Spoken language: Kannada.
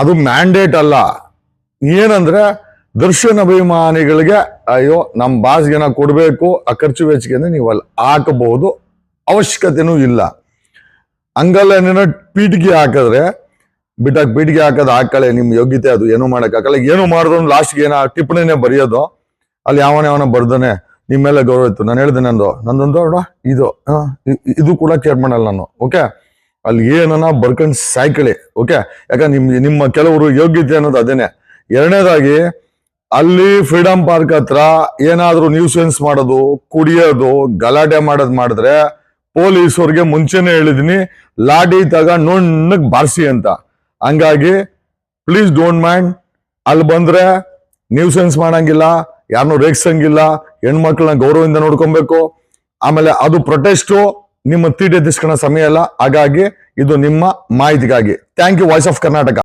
ಅದು ಮ್ಯಾಂಡೇಟ್ ಅಲ್ಲ. ಏನಂದ್ರೆ ದರ್ಶನ್ ಅಭಿಮಾನಿಗಳಿಗೆ ಅಯ್ಯೋ ನಮ್ಮ ಬಾಸ್ಗೆನ ಕೊಡಬೇಕು, ಆ ಖರ್ಚು ವೆಚ್ಚಕ್ಕೆ ನೀವು ಅಲ್ಲಿ ಹಾಕಬಹುದು, ಅವಶ್ಯಕತೆನೂ ಇಲ್ಲ. ಹಂಗಲ್ಲ ಪೀಟಿಗೆ ಹಾಕಿದ್ರೆ ಪೀಟಿಗೆ ಹಾಕೋದು ಹಾಕಳೆ, ನಿಮ್ ಯೋಗ್ಯತೆ ಅದು ಏನೂ ಮಾಡಕ್ಕಾಗಲ್ಲ. ಏನು ಮಾಡಿದ್ರು ಲಾಸ್ಟ್ಗೆ ಏನ ಟಿಪ್ಪಣಿನೇ ಬರೆಯೋದು, ಅಲ್ಲಿ ಯಾವನ ಬರ್ದಾನೆ ನಿಮ್ಮೆಲ್ಲ ಗೌರವ ಇತ್ತು. ನಾನು ಹೇಳ್ದೆ ನಂದೊಂದು ಇದು ಕೂಡ ಕೇರ್ ಮಾಡಲ್ಲ ನಾನು. ಓಕೆ, ಅಲ್ಲಿ ಏನನ್ನ ಬರ್ಕೊಂಡ್ ಸಾಯ್ಕಳಿ. ಓಕೆ, ಯಾಕಂದ್ರೆ ನಿಮ್ಮ ಕೆಲವರು ಯೋಗ್ಯತೆ ಅನ್ನೋದು ಅದೇನೆ. ಎರಡನೇದಾಗಿ ಅಲ್ಲಿ ಫ್ರೀಡಂ ಪಾರ್ಕ್ ಹತ್ರ ಏನಾದ್ರೂ ನ್ಯೂಸೆನ್ಸ್ ಮಾಡೋದು, ಕುಡಿಯೋದು, ಗಲಾಟೆ ಮಾಡಿದ್ರೆ ಪೊಲೀಸವ್ರಿಗೆ ಮುಂಚೆನೆ ಹೇಳಿದೀನಿ, ಲಾಠಿ ನುಣ್ಣಗ್ ಬಾರಿಸಿ ಅಂತ. ಹಂಗಾಗಿ ಪ್ಲೀಸ್ ಡೋಂಟ್ ಮೈಂಡ್. ಅಲ್ಲಿ ಬಂದ್ರೆ ನ್ಯೂಸೆನ್ಸ್ ಮಾಡಂಗಿಲ್ಲ, ಯಾರನ್ನೂ ರೇಗ್ಸಂಗಿಲ್ಲ, ಹೆಣ್ಮಕ್ಳನ್ನ ಗೌರವದಿಂದ ನೋಡ್ಕೊಬೇಕು. ಆಮೇಲೆ ಅದು ಪ್ರೊಟೆಸ್ಟು, ನಿಮ್ಮ ತೀಟೆ ತಿಸ್ಕೊಳ್ಳೋ ಸಮಯ ಅಲ್ಲ. ಹಾಗಾಗಿ ಇದು ನಿಮ್ಮ ಮಾಹಿತಿಗಾಗಿ. Thank you, voice of Karnataka.